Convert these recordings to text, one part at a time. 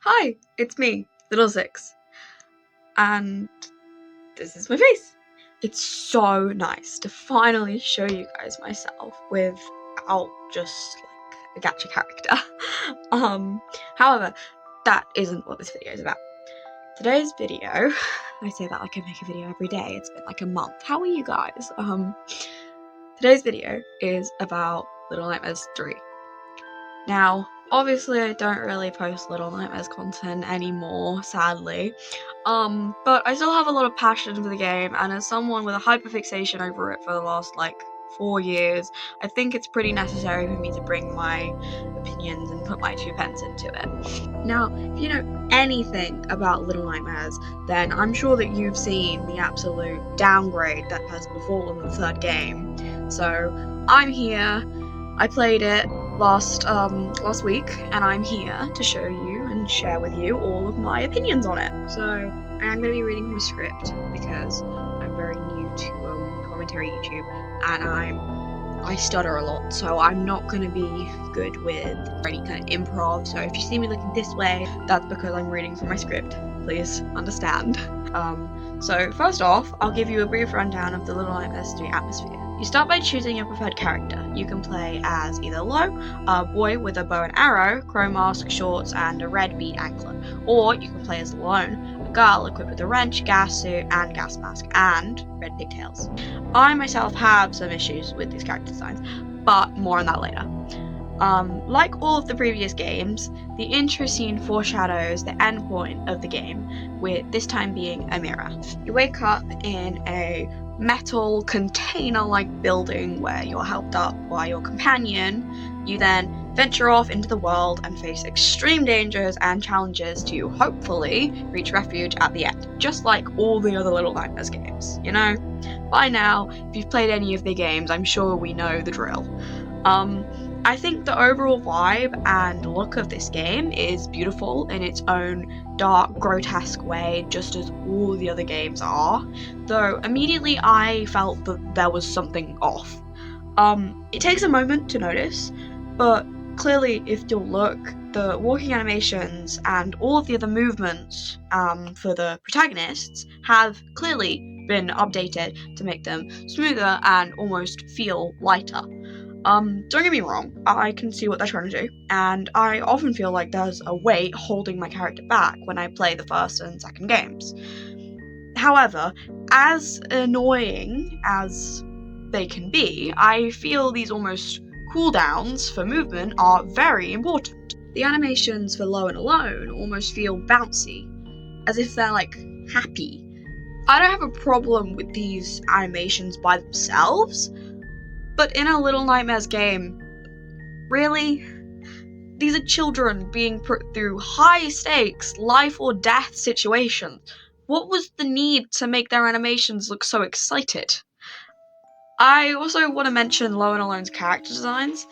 Hi, it's me, Little Six, and this is my face. It's so nice to finally show you guys myself without just like a gacha character. However, that isn't what this video is about. Today's video, I say that like I make a video every day, it's been like a month. How are you guys? Today's video is about Little Nightmares 3. Now, obviously I don't really post Little Nightmares content anymore, sadly, but I still have a lot of passion for the game, and as someone with a hyperfixation over it for the last, 4 years, I think it's pretty necessary for me to bring my opinions and put my 2 pence into it. Now, if you know anything about Little Nightmares, then I'm sure that you've seen the absolute downgrade that has befallen the 3rd game. So, I'm here, I played it last week, and I'm here to show you and share with you all of my opinions on it. So I'm going to be reading from a script because I'm very new to commentary YouTube, and I stutter a lot, so I'm not going to be good with any kind of improv. So if you see me looking this way, that's because I'm reading from my script. Please understand. So first off, I'll give you a brief rundown of the Little Nightmares 3 atmosphere. You start by choosing your preferred character. You can play as either Lo, a boy with a bow and arrow, crow mask, shorts, and a red bead anklet, or you can play as Lone, a girl equipped with a wrench, gas suit, and gas mask, and red pigtails. I myself have some issues with these character designs, but more on that later. Like all of the previous games, the intro scene foreshadows the end point of the game, with this time being a mirror. You wake up in a metal container-like building where you're helped up by your companion. You then venture off into the world and face extreme dangers and challenges to hopefully reach refuge at the end, just like all the other Little Nightmares games, you know? By now, if you've played any of the games, I'm sure we know the drill. I think the overall vibe and look of this game is beautiful in its own dark, grotesque way, just as all the other games are, though immediately I felt that there was something off. It takes a moment to notice, but clearly if you'll look, the walking animations and all of the other movements for the protagonists have clearly been updated to make them smoother and almost feel lighter. Don't get me wrong, I can see what they're trying to do, and I often feel like there's a weight holding my character back when I play the first and second games. However, as annoying as they can be, I feel these almost cooldowns for movement are very important. The animations for Lo and Alone almost feel bouncy, as if they're happy. I don't have a problem with these animations by themselves, but in a Little Nightmares game, really? These are children being put through high-stakes, life or death situations. What was the need to make their animations look so excited? I also want to mention Lo and Alone's character designs.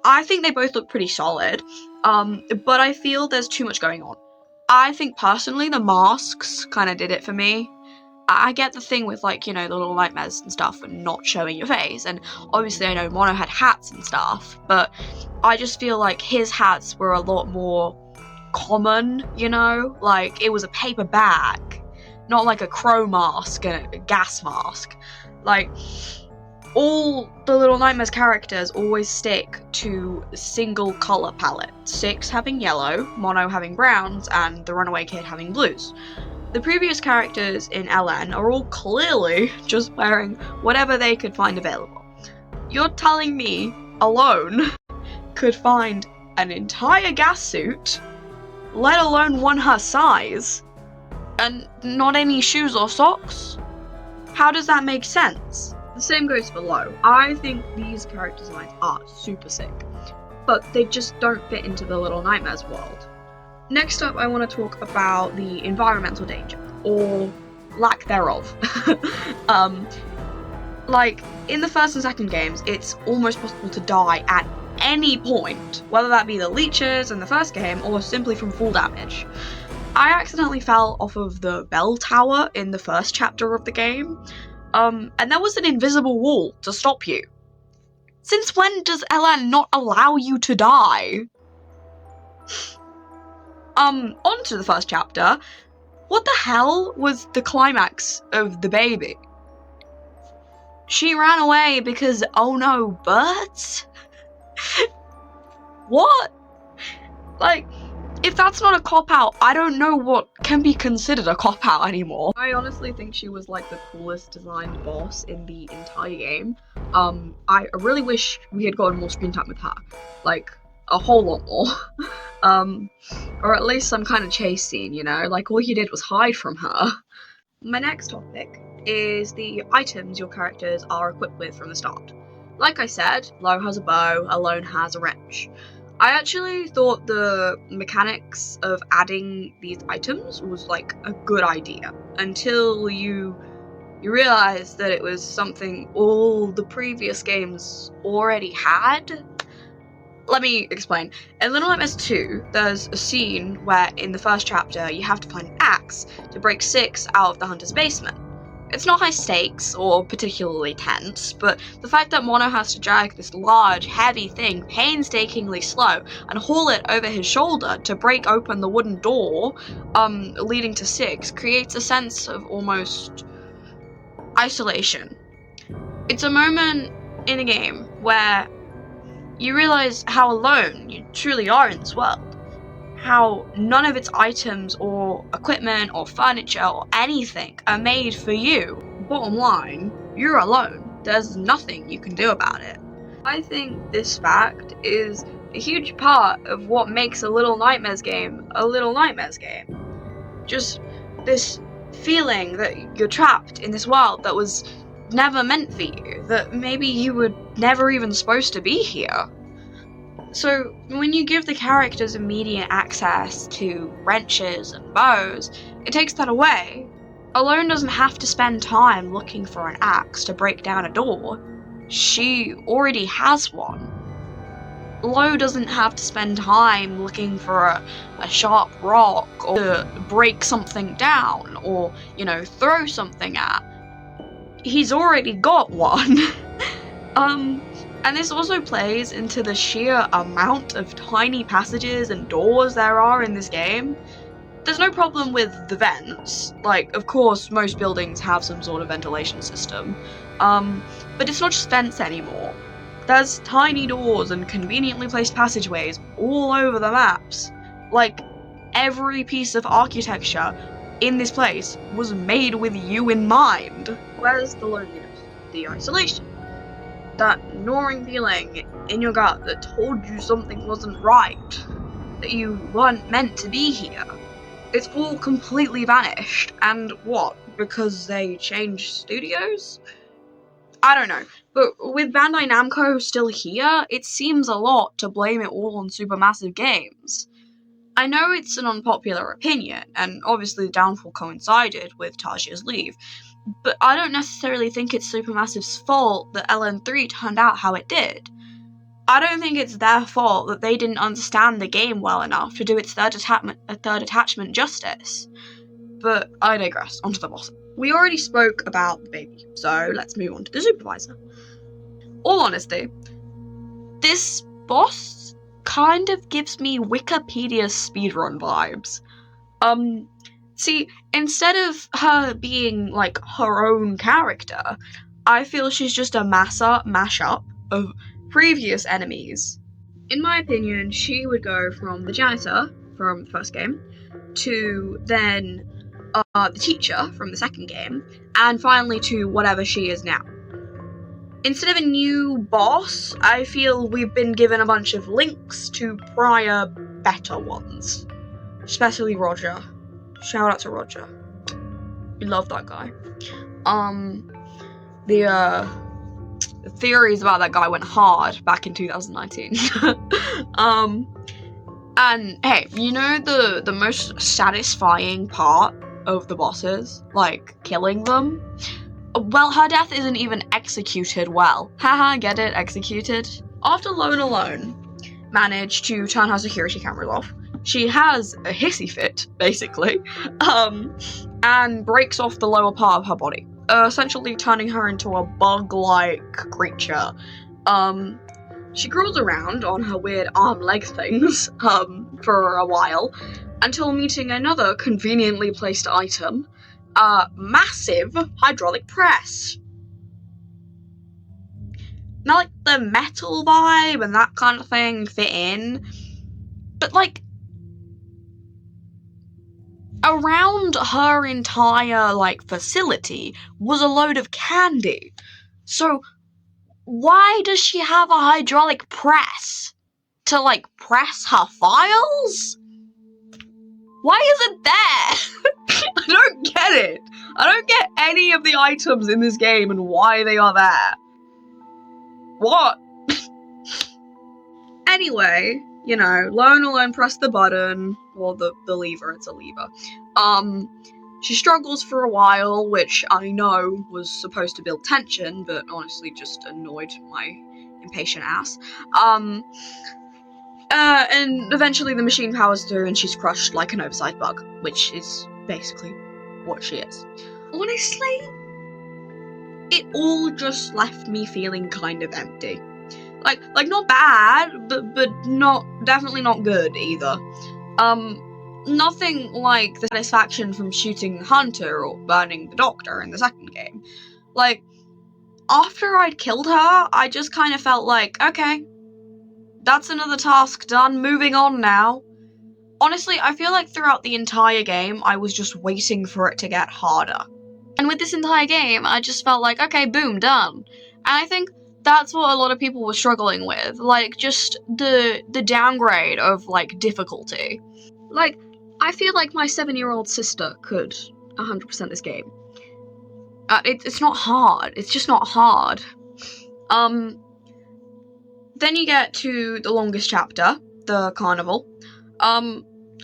I think they both look pretty solid, but I feel there's too much going on. I think personally the masks kind of did it for me. I get the thing with, the Little Nightmares and stuff and not showing your face, and obviously I know Mono had hats and stuff, but I just feel like his hats were a lot more common, you know? It was a paper bag, not like a crow mask and a gas mask. All the Little Nightmares characters always stick to a single colour palette, Six having yellow, Mono having browns, and the runaway kid having blues. The previous characters in LN are all clearly just wearing whatever they could find available. You're telling me Alone could find an entire gas suit, let alone one her size, and not any shoes or socks? How does that make sense? The same goes for Lo. I think these character designs are super sick, but they just don't fit into the Little Nightmares world. Next up, I want to talk about the environmental danger, or lack thereof. In the first and second games, it's almost possible to die at any point, whether that be the leeches in the first game, or simply from fall damage. I accidentally fell off of the bell tower in the first chapter of the game, and there was an invisible wall to stop you. Since when does LN not allow you to die? On to the first chapter. What the hell was the climax of the baby? She ran away because, oh no, birds? What? Like, if that's not a cop-out, I don't know what can be considered a cop-out anymore. I honestly think she was like the coolest designed boss in the entire game. I really wish we had gotten more screen time with her. Like, a whole lot more. Or at least some kind of chase scene, you know? Like, all he did was hide from her. My next topic is the items your characters are equipped with from the start. Like I said, Lo has a bow, Alone has a wrench. I actually thought the mechanics of adding these items was like a good idea until you realize that it was something all the previous games already had. Let me explain. In Little Nightmares 2, there's a scene where in the first chapter you have to find an axe to break Six out of the hunter's basement. It's not high stakes or particularly tense, but the fact that Mono has to drag this large, heavy thing painstakingly slow and haul it over his shoulder to break open the wooden door leading to Six creates a sense of almost isolation. It's a moment in a game where you realize how alone you truly are in this world. How none of its items or equipment or furniture or anything are made for you. Bottom line, you're alone. There's nothing you can do about it. I think this fact is a huge part of what makes a Little Nightmares game a Little Nightmares game. Just this feeling that you're trapped in this world that was never meant for you, that maybe you were never even supposed to be here. So when you give the characters immediate access to wrenches and bows, it takes that away. Alone doesn't have to spend time looking for an axe to break down a door. She already has one. Lo doesn't have to spend time looking for a sharp rock or to break something down or, you know, throw something at. He's already got one. And this also plays into the sheer amount of tiny passages and doors there are in this game. There's no problem with the vents. Like, of course, most buildings have some sort of ventilation system. But it's not just vents anymore. There's tiny doors and conveniently placed passageways all over the maps. Like, every piece of architecture in this place was made with you in mind. Where's the loneliness? The isolation? That gnawing feeling in your gut that told you something wasn't right, that you weren't meant to be here. It's all completely vanished, and what, because they changed studios? I don't know, but with Bandai Namco still here, it seems a lot to blame it all on Supermassive Games. I know it's an unpopular opinion, and obviously the downfall coincided with Tajia's leave, but I don't necessarily think it's Supermassive's fault that LN3 turned out how it did. I don't think it's their fault that they didn't understand the game well enough to do its third attachment justice. But I digress, onto the boss. We already spoke about the baby, so let's move on to the supervisor. All honesty, this boss kind of gives me Wikipedia speedrun vibes. See, instead of her being, like, her own character, I feel she's just a mashup of previous enemies. In my opinion, she would go from the janitor from the first game, to then the teacher from the second game, and finally to whatever she is now. Instead of a new boss, I feel we've been given a bunch of links to prior, better ones. Especially Roger. Shout out to Roger. We love that guy. The theories about that guy went hard back in 2019. And hey, you know the most satisfying part of the bosses? Like, killing them? Well, her death isn't even executed well. Haha, get it? Executed? After Lo and Alone managed to turn her security cameras off, she has a hissy fit, basically, and breaks off the lower part of her body, essentially turning her into a bug-like creature. She crawls around on her weird arm-leg things, for a while, until meeting another conveniently placed item, a massive hydraulic press. Now, like, the metal vibe and that kind of thing fit in, but, like, around her entire, like, facility was a load of candy. So, why does she have a hydraulic press? To, like, press her files? Why is it there? I don't get it. I don't get any of the items in this game and why they are there. What? Anyway, you know, Lone alone pressed the button, or the lever, it's a lever. She struggles for a while, which I know was supposed to build tension, but honestly just annoyed my impatient ass. And eventually the machine powers through and she's crushed like an oversized bug, which is basically what she is. Honestly, it all just left me feeling kind of empty. Like not bad, but definitely not good either. Nothing like the satisfaction from shooting the hunter or burning the doctor in the second game. Like, after I'd killed her, I just kind of felt like, okay, that's another task done, moving on now. Honestly, I feel like throughout the entire game, I was just waiting for it to get harder. And with this entire game, I just felt like, okay, boom, done. And I think that's what a lot of people were struggling with, like, just the downgrade of, like, difficulty. Like, I feel like my 7-year-old sister could 100% this game. It's not hard, it's just not hard. Then you get to the longest chapter, the carnival. I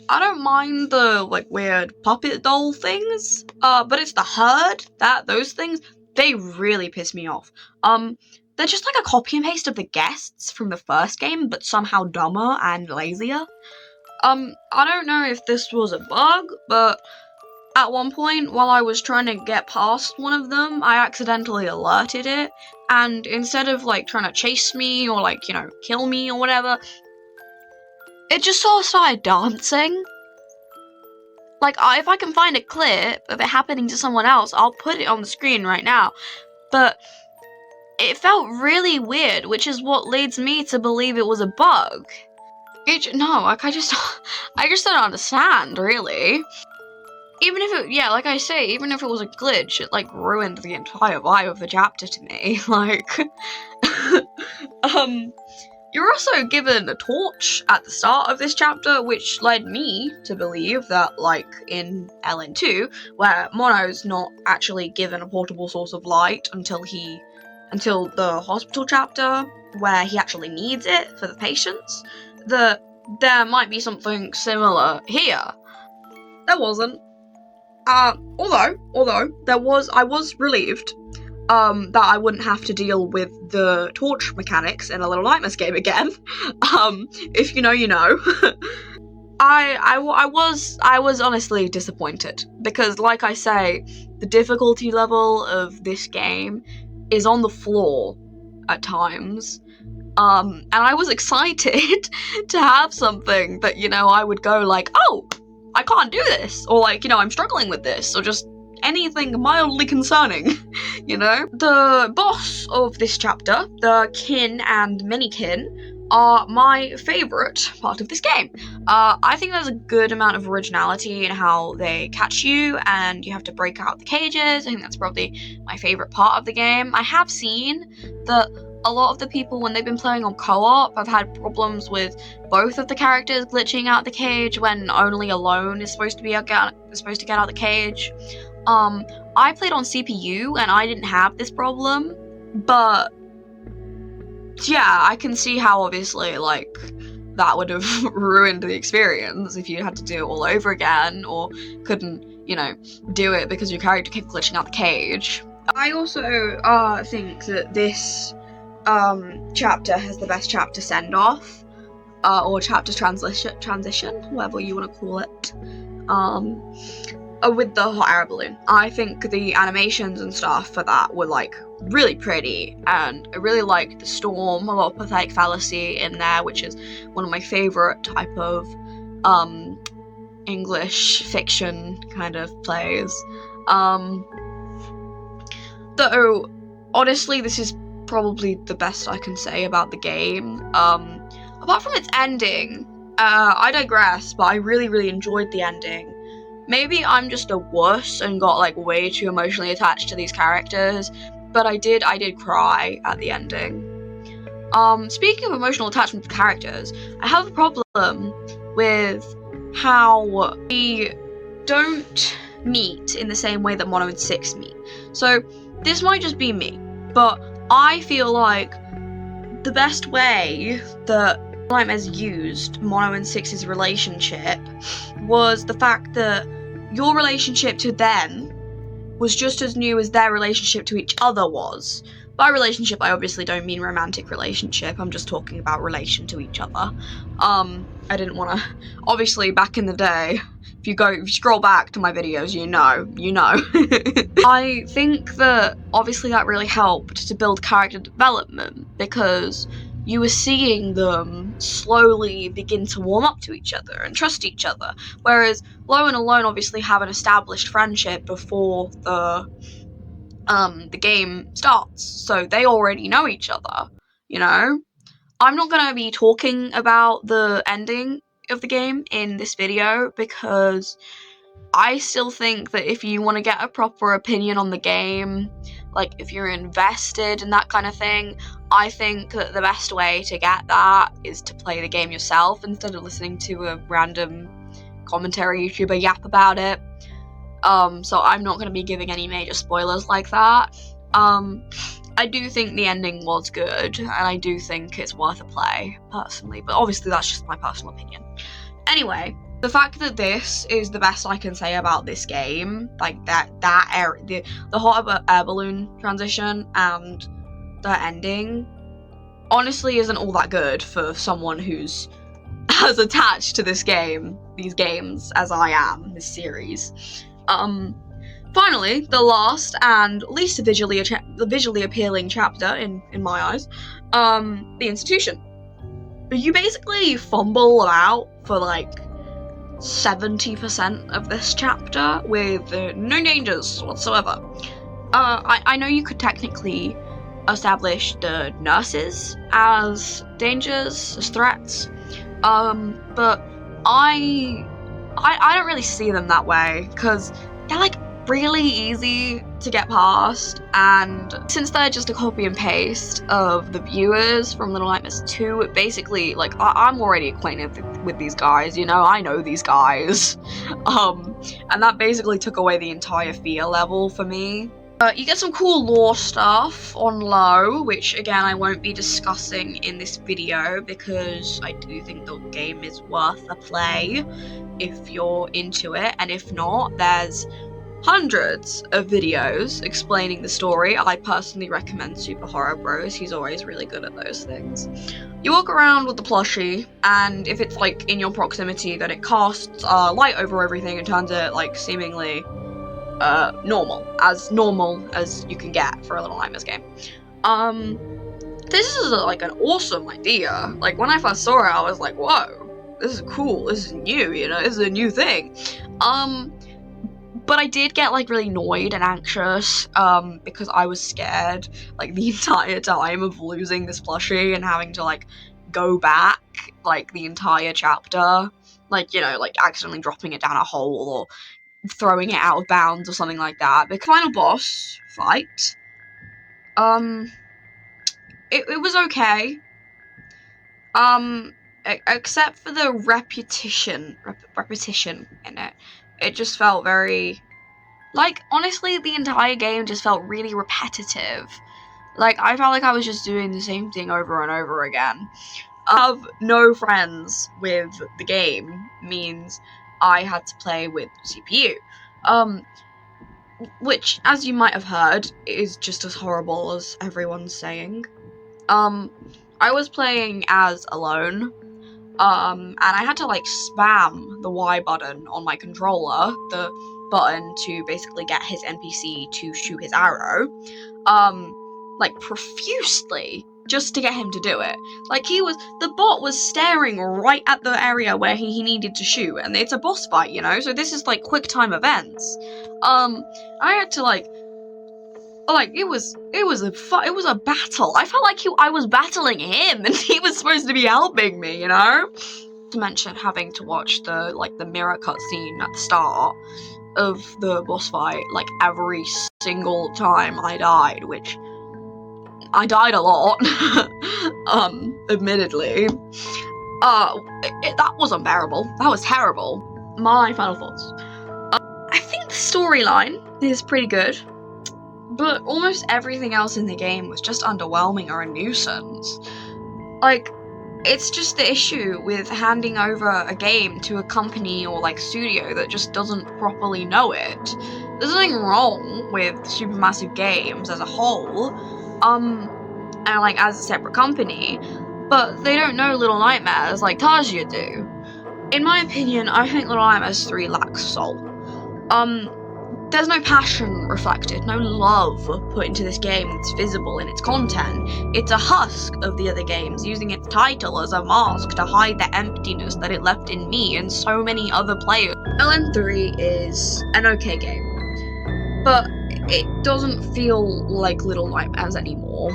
don't mind the, like, weird puppet doll things, but it's the herd, those things, they really piss me off. They're just like a copy and paste of the guests from the first game, but somehow dumber and lazier. I don't know if this was a bug, but at one point, while I was trying to get past one of them, I accidentally alerted it, and instead of, like, trying to chase me or, like, you know, kill me or whatever, it just sort of started dancing. Like, if I can find a clip of it happening to someone else, I'll put it on the screen right now. But it felt really weird, which is what leads me to believe it was a bug. I just don't understand, really. Even if it, yeah, like I say, even if it was a glitch, it, like, ruined the entire vibe of the chapter to me. Like, you're also given a torch at the start of this chapter, which led me to believe that, like, in LN2, where Mono's not actually given a portable source of light until the hospital chapter, where he actually needs it for the patients, that there might be something similar here. There wasn't. Although I was relieved that I wouldn't have to deal with the torch mechanics in a Little Nightmares game again. If you know, you know. I was honestly disappointed, because, like I say, the difficulty level of this game is on the floor at times. And I was excited to have something that, you know, I would go like, oh, I can't do this, or, like, you know, I'm struggling with this, or just anything mildly concerning, you know? The boss of this chapter, the kin and mini-kin, are my favourite part of this game. I think there's a good amount of originality in how they catch you, and you have to break out the cages. I think that's probably my favourite part of the game. I have seen that a lot of the people, when they've been playing on co-op, have had problems with both of the characters glitching out the cage when only Alone is supposed to get out the cage. I played on CPU and I didn't have this problem, but yeah, I can see how obviously, like, that would have ruined the experience if you had to do it all over again, or couldn't, you know, do it because your character kept glitching out the cage. I also think that this chapter has the best chapter send-off, or chapter transition, whatever you want to call it, with the hot air balloon. I think the animations and stuff for that were, like, really pretty, and I really liked the storm, a lot of pathetic fallacy in there, which is one of my favourite type of English fiction kind of plays. Though, honestly, this is probably the best I can say about the game. Apart from its ending, I digress, but I really, really enjoyed the ending. Maybe I'm just a wuss and got like way too emotionally attached to these characters, but I did cry at the ending. Speaking of emotional attachment to characters, I have a problem with how we don't meet in the same way that Mono and Six meet. So, this might just be me, but I feel like the best way that Nightmares used Mono and Six's relationship was the fact that your relationship to them was just as new as their relationship to each other was. By relationship, I obviously don't mean romantic relationship, I'm just talking about relation to each other. I didn't want to... Obviously, back in the day, if you scroll back to my videos, you know. I think that, obviously, that really helped to build character development, because you were seeing them slowly begin to warm up to each other and trust each other, whereas Low and Alone obviously have an established friendship before the game starts, so they already know each other, you know? I'm not gonna be talking about the ending of the game in this video, because I still think that if you want to get a proper opinion on the game, like if you're invested in that kind of thing, I think that the best way to get that is to play the game yourself instead of listening to a random commentary YouTuber yap about it. So I'm not going to be giving any major spoilers like that. I do think the ending was good, and I do think it's worth a play, personally, but obviously that's just my personal opinion. Anyway, the fact that this is the best I can say about this game, like the hot air balloon transition and the ending, honestly isn't all that good for someone who's as attached to these games, as I am, this series. Finally, the last and least visually appealing chapter, in my eyes, the Institution. You basically fumble about for like 70% of this chapter with no dangers whatsoever. I know you could technically establish the nurses as dangers, as threats, but I don't really see them that way, because they're like really easy to get past, and since they're just a copy and paste of the viewers from Little Nightmares 2, basically, like, I'm already acquainted with these guys, you know, I know these guys, and that basically took away the entire fear level for me. You get some cool lore stuff on Low, which again I won't be discussing in this video, because I do think the game is worth a play if you're into it, and if not, there's hundreds of videos explaining the story. I personally recommend Super Horror Bros, he's always really good at those things. You walk around with the plushie, and if it's like in your proximity, then it casts light over everything and turns it like seemingly normal as you can get for a Little Nightmares game. This is like an awesome idea. Like when I first saw it, I was like, whoa, this is cool, this is new, you know, this is a new thing. But I did get like really annoyed and anxious because I was scared like the entire time of losing this plushie and having to like go back like the entire chapter, like, you know, like accidentally dropping it down a hole or throwing it out of bounds or something like that. The final boss fight, it was okay, except for the repetition in it. It just felt very, like, honestly, the entire game just felt really repetitive. Like, I felt like I was just doing the same thing over and over again. I have no friends with the game means I had to play with CPU. Which, as you might have heard, is just as horrible as everyone's saying. I was playing as Alone, and I had to, like, spam the Y button on my controller, the button to basically get his NPC to shoot his arrow, like, profusely, just to get him to do it. Like, the bot was staring right at the area where he needed to shoot, and it's a boss fight, you know, so this is like quick time events. I had to like, it was a battle. I felt like I was battling him, and he was supposed to be helping me, you know? To mention having to watch the mirror cutscene at the start of the boss fight, like, every single time I died, which I died a lot, admittedly. That was unbearable. That was terrible. My final thoughts. I think the storyline is pretty good, but almost everything else in the game was just underwhelming or a nuisance. Like, it's just the issue with handing over a game to a company or, like, studio that just doesn't properly know it. There's nothing wrong with Supermassive Games as a whole, and, like, as a separate company, but they don't know Little Nightmares like Tajia do. In my opinion, I think Little Nightmares 3 lacks soul. There's no passion reflected, no love put into this game that's visible in its content. It's a husk of the other games, using its title as a mask to hide the emptiness that it left in me and so many other players. LN3 is an okay game, but it doesn't feel like Little Nightmares anymore.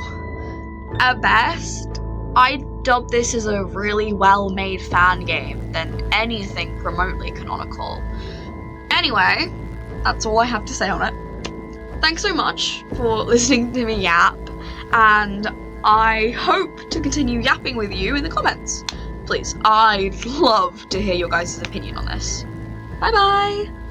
At best, I'd dub this as a really well-made fan game than anything remotely canonical. Anyway, that's all I have to say on it. Thanks so much for listening to me yap, and I hope to continue yapping with you in the comments. Please, I'd love to hear your guys' opinion on this. Bye bye!